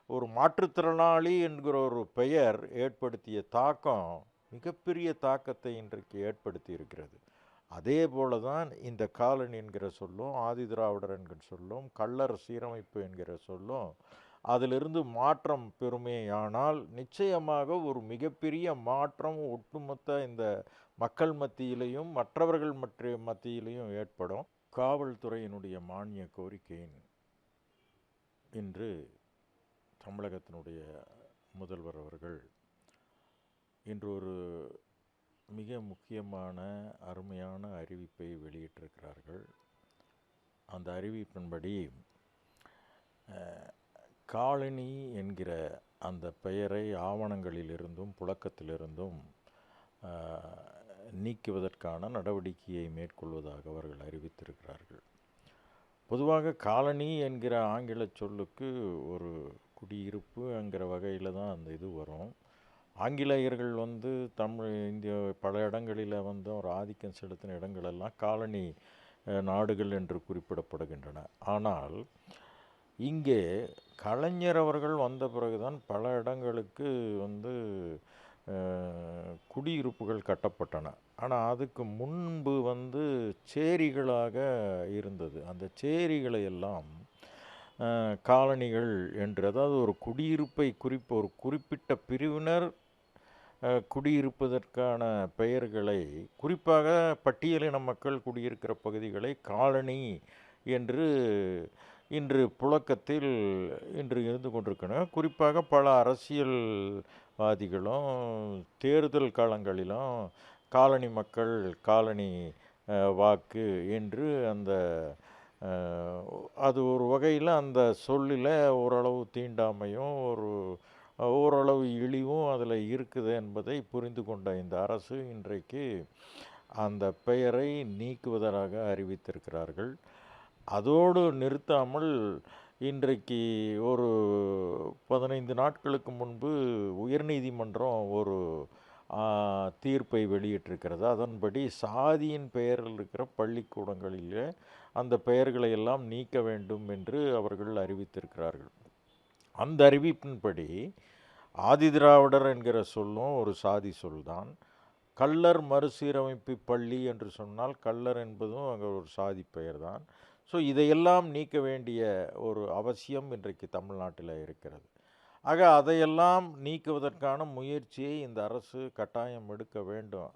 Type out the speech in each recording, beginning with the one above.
ஒரு மாற்றுத்திறனாளி என்கிற ஒரு பெயர் ஏற்படுத்திய தாக்கம் மிகப்பெரிய தாக்கத்தை இன்றைக்கு ஏற்படுத்தி இருக்கிறது. அதே போல தான் இந்த காலனி என்கிற சொல்லும், ஆதிதிராவிடர் என்கிற சொல்லும், கள்ளர் சீரமைப்பு என்கிற சொல்லும் அதிலிருந்து மாற்றம் பெறுமேயானால் நிச்சயமாக ஒரு மிகப்பெரிய மாற்றம் ஒட்டுமொத்த இந்த மக்கள் மத்தியிலையும் மற்றவர்கள் மத்தியிலையும் ஏற்படும். காவல்துறையினுடைய மானிய கோரிக்கையின் இன்று தமிழகத்தினுடைய முதல்வர் அவர்கள் இன்று ஒரு மிக முக்கியமான அருமையான அறிவிப்பை வெளியிட்டிருக்கிறார்கள். அந்த அறிவிப்பின்படி காலனி என்கிற அந்த பெயரை ஆவணங்களிலிருந்தும் புழக்கத்திலிருந்தும் நீக்குவதற்கான நடவடிக்கையை மேற்கொள்வதாக அவர்கள் அறிவித்திருக்கிறார்கள். பொதுவாக காலனி என்கிற ஆங்கில சொல்லுக்கு ஒரு குடியிருப்பு என்கிற வகையில் தான் அந்த இது வரும். ஆங்கிலேயர்கள் இந்திய பல இடங்களில் ஒரு ஆதிக்கம் செலுத்தின இடங்களெல்லாம் காலனி நாடுகள் என்று குறிப்பிடப்படுகின்றன. ஆனால் இங்கே கலைஞர் அவர்கள் வந்த பிறகுதான் பல இடங்களுக்கு குடியிருப்புகள் கட்டப்பட்டன. ஆனால் அதுக்கு முன்பு சேரிகளாக இருந்தது. அந்த சேரிகளை எல்லாம் காலனிகள் என்று, அதாவது ஒரு குடியிருப்பை ஒரு குறிப்பிட்ட பிரிவினர் குடியிருப்பதற்கான பெயர்களை, குறிப்பாக பட்டியலின மக்கள் குடியிருக்கிற பகுதிகளை காலனி என்று இன்று புழக்கத்தில் இருந்து கொண்டிருக்கின்றன. குறிப்பாக பல அரசியல்வாதிகளும் தேர்தல் காலங்களிலும் காலனி மக்கள், காலனி வாக்கு என்று அது ஒரு வகையில் அந்த சொல்லில் ஓரளவு தீண்டாமையும் ஓரளவு இழிவும் அதில் இருக்குது என்பதை புரிந்து கொண்ட இந்த அரசு இன்றைக்கு அந்த பெயரை நீக்குவதாக அறிவித்திருக்கிறார்கள். அதோடு நிறுத்தாமல் இன்றைக்கு ஒரு 15 நாட்களுக்கு முன்பு உயர்நீதிமன்றம் ஒரு தீர்ப்பை வெளியிட்டிருக்கிறது. அதன்படி சாதியின் பெயரில் இருக்கிற பள்ளிக்கூடங்களிலே அந்த பெயர்களை எல்லாம் நீக்க வேண்டும் என்று அவர்கள் அறிவித்திருக்கிறார்கள். அந்த அறிவிப்பின்படி ஆதிதிராவிடர் என்கிற சொல்லும் ஒரு சாதி சொல்தான். கள்ளர் மறுசீரமைப்பு பள்ளி என்று சொன்னால் கள்ளர் என்பதும் அங்கே ஒரு சாதி பெயர் தான். ஸோ இதையெல்லாம் நீக்க வேண்டிய ஒரு அவசியம் இன்றைக்கு தமிழ்நாட்டில் இருக்கிறது. ஆக அதையெல்லாம் நீக்குவதற்கான முயற்சியை இந்த அரசு கட்டாயம் எடுக்க வேண்டும்.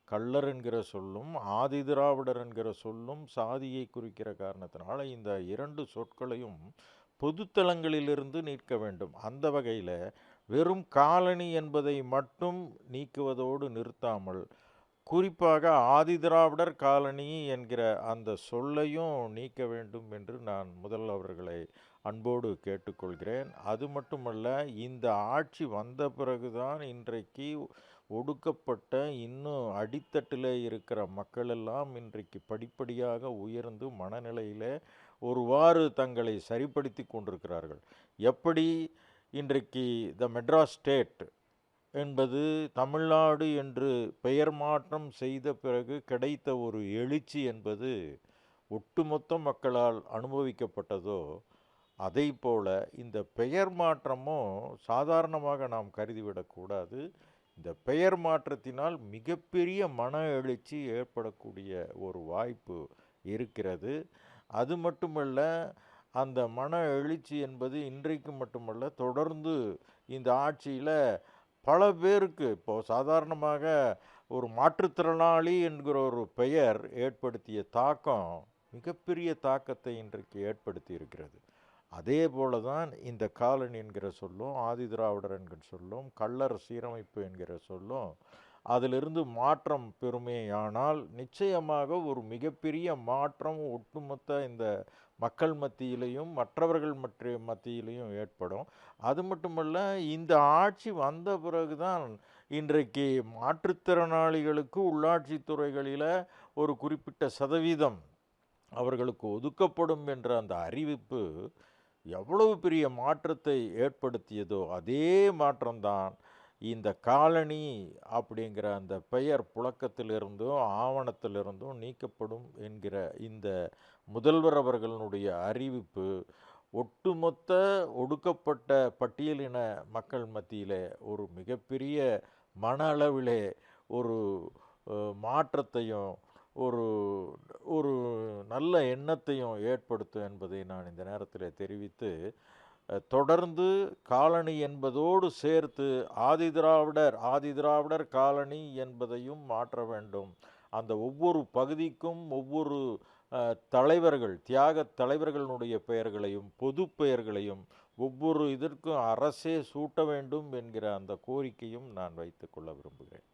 கள்ளர் என்கிற சொல்லும் ஆதிதிராவிடர் என்கிற சொல்லும் சாதியை குறிக்கிற காரணத்தினால இந்த 2 சொற்களையும் பொதுத்தளங்களிலிருந்து நீக்க வேண்டும். அந்த வகையில் வெறும் காலனி என்பதை மட்டும் நீக்குவதோடு நிறுத்தாமல் குறிப்பாக ஆதிதிராவிடர் காலனி என்கிற அந்த சொல்லையும் நீக்க வேண்டும் என்று நான் அவர்களை அன்போடு கேட்டுக்கொள்கிறேன். அது மட்டுமல்ல, இந்த ஆட்சி வந்த பிறகுதான் இன்றைக்கு ஒடுக்கப்பட்ட இன்னும் அடித்தட்டில் இருக்கிற மக்களெல்லாம் இன்றைக்கு படிப்படியாக உயர்ந்து மனநிலையில் ஒருவாறு தங்களை சரிப்படுத்தி கொண்டிருக்கிறார்கள். எப்படி இன்றைக்கு த மெட்ராஸ் ஸ்டேட் என்பது தமிழ்நாடு என்று பெயர் மாற்றம் செய்த பிறகு கிடைத்த ஒரு எழுச்சி என்பது ஒட்டுமொத்த மக்களால் அனுபவிக்கப்பட்டதோ, அதை போல இந்த பெயர் மாற்றமும் சாதாரணமாக நாம் கருதிவிடக்கூடாது. இந்த பெயர் மாற்றத்தினால் மிகப்பெரிய மன எழுச்சி ஏற்படக்கூடிய ஒரு வாய்ப்பு இருக்கிறது. அது மட்டுமல்ல, அந்த மன எழுச்சி என்பது இன்றைக்கு மட்டுமல்ல, தொடர்ந்து இந்த ஆட்சியில் பல பேருக்கு, இப்போது சாதாரணமாக ஒரு மாற்றுத்திறனாளி என்கிற ஒரு பெயர் ஏற்படுத்திய தாக்கம் மிகப்பெரிய தாக்கத்தை இன்றைக்கு ஏற்படுத்தி இருக்கிறது. அதே போல தான் இந்த காலனி என்கிற சொல்லும், ஆதிதிராவிடர் என்கிற சொல்லும், கள்ளர் சீரமைப்பு என்கிற சொல்லும் அதிலிருந்து மாற்றம் பெறுமேயானால் நிச்சயமாக ஒரு மிகப்பெரிய மாற்றம் ஒட்டுமொத்த இந்த மக்கள் மத்தியிலையும் மற்றவர்கள் மத்தியிலையும் ஏற்படும். அது மட்டுமல்ல, இந்த ஆட்சி வந்த பிறகுதான் இன்றைக்கு மாற்றுத்திறனாளிகளுக்கு உள்ளாட்சி துறைகளில் ஒரு குறிப்பிட்ட சதவீதம் அவர்களுக்கு ஒதுக்கப்படும் என்ற அந்த அறிவிப்பு எவ்வளவு பெரிய மாற்றத்தை ஏற்படுத்தியதோ அதே மாற்றம்தான் இந்த காலனி அப்படிங்கிற அந்த பெயர் புழக்கத்திலிருந்தும் ஆவணத்திலிருந்தும் நீக்கப்படும் என்கிற இந்த முதல்வர் அவர்களுடைய அறிவிப்பு ஒட்டுமொத்த ஒடுக்கப்பட்ட பட்டியலின மக்கள் மத்தியிலே ஒரு மிகப்பெரிய மன அளவிலே ஒரு மாற்றத்தையும், ஒரு ஒரு நல்ல எண்ணத்தையும் ஏற்படுத்தும் என்பதை நான் இந்த நேரத்திலே தெரிவித்து, தொடர்ந்து காலனி என்பதோடு சேர்த்து ஆதிதிராவிடர் காலனி என்பதையும் மாற்ற வேண்டும். அந்த ஒவ்வொரு பகுதிக்கும் ஒவ்வொரு தலைவர்கள், தியாகத் தலைவர்களுடைய பெயர்களையும், பொதுப் பெயர்களையும் ஒவ்வொரு இதற்கும் அரசே சூட்ட வேண்டும் என்கிற அந்த கோரிக்கையும் நான் வைத்துக் கொள்ள விரும்புகிறேன்.